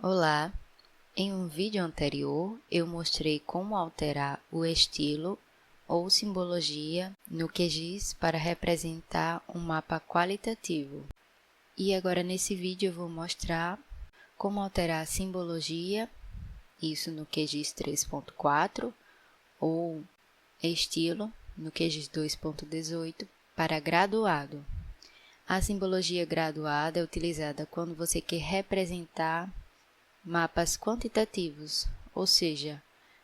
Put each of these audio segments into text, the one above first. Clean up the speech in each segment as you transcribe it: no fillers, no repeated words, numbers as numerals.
Olá! Em um vídeo anterior, eu mostrei como alterar o estilo ou simbologia no QGIS para representar um mapa qualitativo. E agora nesse vídeo eu vou mostrar como alterar a simbologia, isso no QGIS 3.4 ou estilo no QGIS 2.18 para graduado. A simbologia graduada é utilizada quando você quer representar mapas quantitativos, ou seja,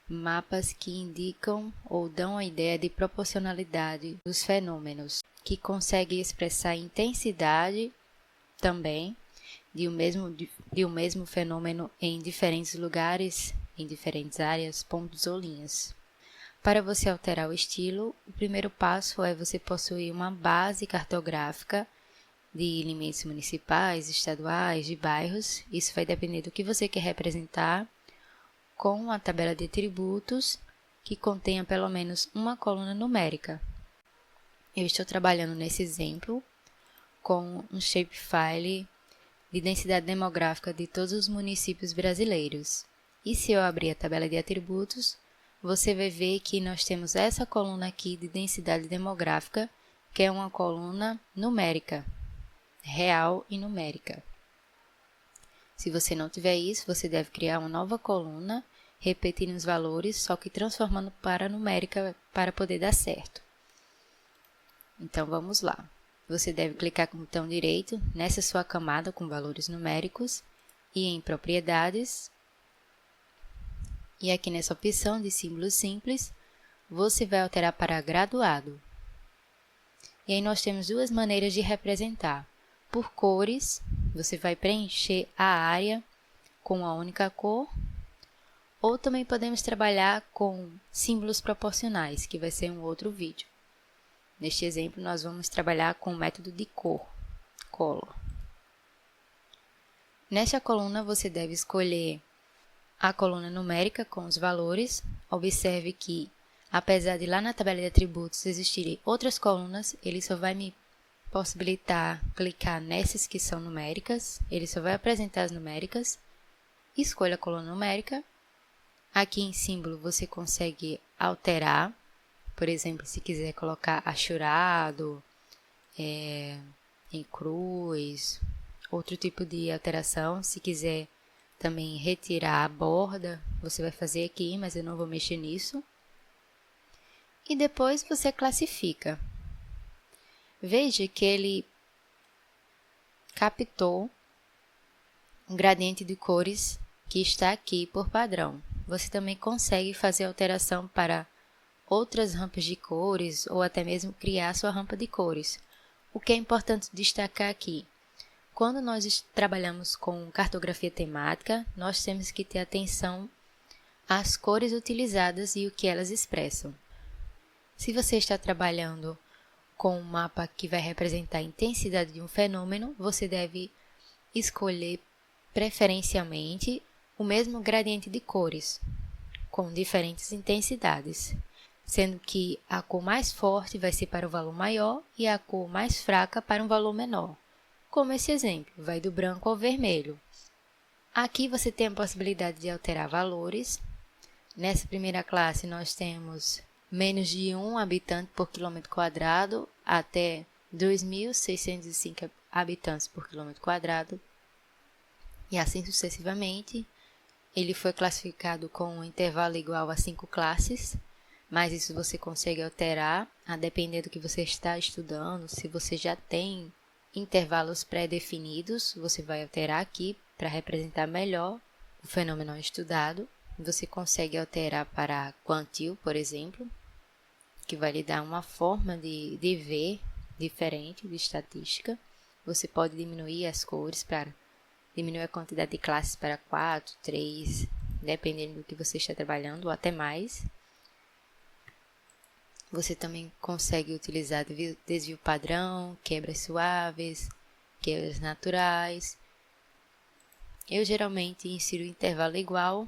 mapas que indicam ou dão a ideia de proporcionalidade dos fenômenos, que conseguem expressar a intensidade também de um mesmo fenômeno em diferentes lugares, em diferentes áreas, pontos ou linhas. Para você alterar o estilo, o primeiro passo é você possuir uma base cartográfica de limites municipais, estaduais, de bairros. Isso vai depender do que você quer representar, com a tabela de atributos que contenha pelo menos uma coluna numérica. Eu estou trabalhando nesse exemplo com um shapefile de densidade demográfica de todos os municípios brasileiros. E se eu abrir a tabela de atributos, você vai ver que nós temos essa coluna aqui de densidade demográfica, que é uma coluna numérica, real e numérica. Se você não tiver isso, você deve criar uma nova coluna, repetindo os valores, só que transformando para numérica para poder dar certo. Então vamos lá. Você deve clicar com o botão direito nessa sua camada com valores numéricos e em propriedades. E aqui nessa opção de símbolos simples, você vai alterar para graduado. E aí nós temos duas maneiras de representar. Por cores, você vai preencher a área com uma única cor, ou também podemos trabalhar com símbolos proporcionais, que vai ser um outro vídeo. Neste exemplo, nós vamos trabalhar com o método de cor, color. Nesta coluna, você deve escolher a coluna numérica com os valores. Observe que, apesar de lá na tabela de atributos existirem outras colunas, ele só vai me possibilitar clicar nessas que são numéricas, ele só vai apresentar as numéricas. Escolha a coluna numérica. Aqui em símbolo você consegue alterar, por exemplo, se quiser colocar achurado, em cruz, outro tipo de alteração. Se quiser também retirar a borda, você vai fazer aqui, mas eu não vou mexer nisso. E depois você classifica. Veja que ele captou um gradiente de cores que está aqui por padrão. Você também consegue fazer alteração para outras rampas de cores ou até mesmo criar sua rampa de cores. O que é importante destacar aqui, quando nós trabalhamos com cartografia temática, nós temos que ter atenção às cores utilizadas e o que elas expressam. Se você está trabalhando com um mapa que vai representar a intensidade de um fenômeno, você deve escolher preferencialmente o mesmo gradiente de cores, com diferentes intensidades, sendo que a cor mais forte vai ser para o valor maior e a cor mais fraca para um valor menor. Como esse exemplo, vai do branco ao vermelho. Aqui você tem a possibilidade de alterar valores. Nessa primeira classe nós temos menos de 1 habitante por quilômetro quadrado até 2.605 habitantes por quilômetro quadrado. E assim sucessivamente. Ele foi classificado com um intervalo igual a 5 classes, mas isso você consegue alterar a depender do que você está estudando. Se você já tem intervalos pré-definidos, você vai alterar aqui para representar melhor o fenômeno estudado. Você consegue alterar para quantil, por exemplo, que vai lhe dar uma forma de ver diferente de estatística. Você pode diminuir as cores para diminuir a quantidade de classes para 4, 3, dependendo do que você está trabalhando, ou até mais. Você também consegue utilizar desvio padrão, quebras suaves, quebras naturais. Eu geralmente insiro intervalo igual,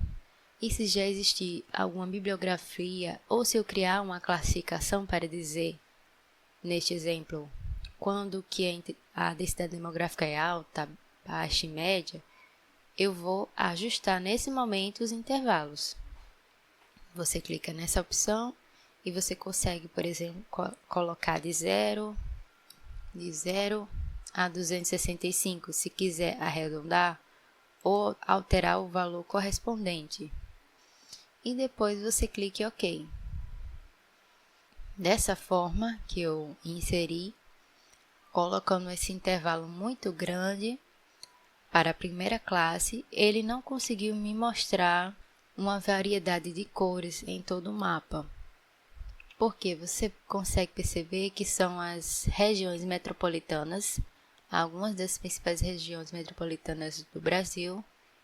e se já existir alguma bibliografia ou se eu criar uma classificação para dizer, neste exemplo, quando que a densidade demográfica é alta, baixa e média, eu vou ajustar nesse momento os intervalos. Você clica nessa opção e você consegue, por exemplo, colocar de 0 a 265, se quiser arredondar ou alterar o valor correspondente. E depois você clica em OK. Dessa forma que eu inseri, colocando esse intervalo muito grande para a primeira classe, ele não conseguiu me mostrar uma variedade de cores em todo o mapa. Porque você consegue perceber que são as regiões metropolitanas, algumas das principais regiões metropolitanas do Brasil,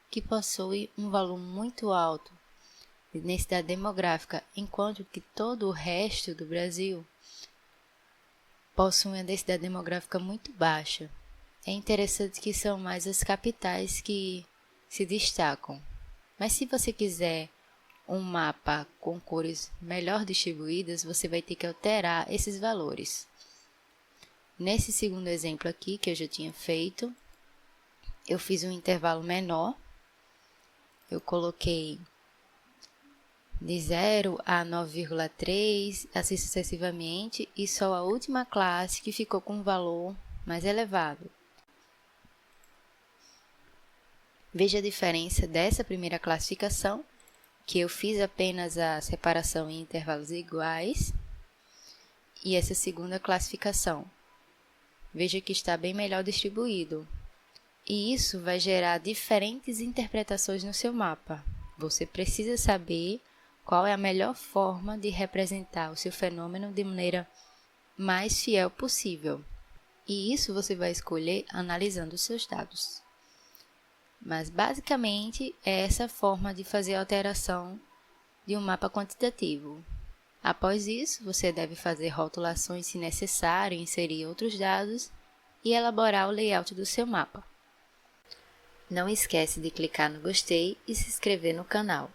que possuem um valor muito alto de densidade demográfica, enquanto que todo o resto do Brasil possui uma densidade demográfica muito baixa. É interessante que são mais as capitais que se destacam. Mas se você quiser um mapa com cores melhor distribuídas, você vai ter que alterar esses valores. Nesse segundo exemplo aqui, que eu já tinha feito, eu fiz um intervalo menor. Eu coloquei de 0 a 9,3, assim sucessivamente, e só a última classe que ficou com um valor mais elevado. Veja a diferença dessa primeira classificação, que eu fiz apenas a separação em intervalos iguais, e essa segunda classificação. Veja que está bem melhor distribuído. E isso vai gerar diferentes interpretações no seu mapa. Você precisa saber qual é a melhor forma de representar o seu fenômeno de maneira mais fiel possível. E isso você vai escolher analisando os seus dados. Mas, basicamente, é essa forma de fazer a alteração de um mapa quantitativo. Após isso, você deve fazer rotulações se necessário, inserir outros dados e elaborar o layout do seu mapa. Não esquece de clicar no gostei e se inscrever no canal.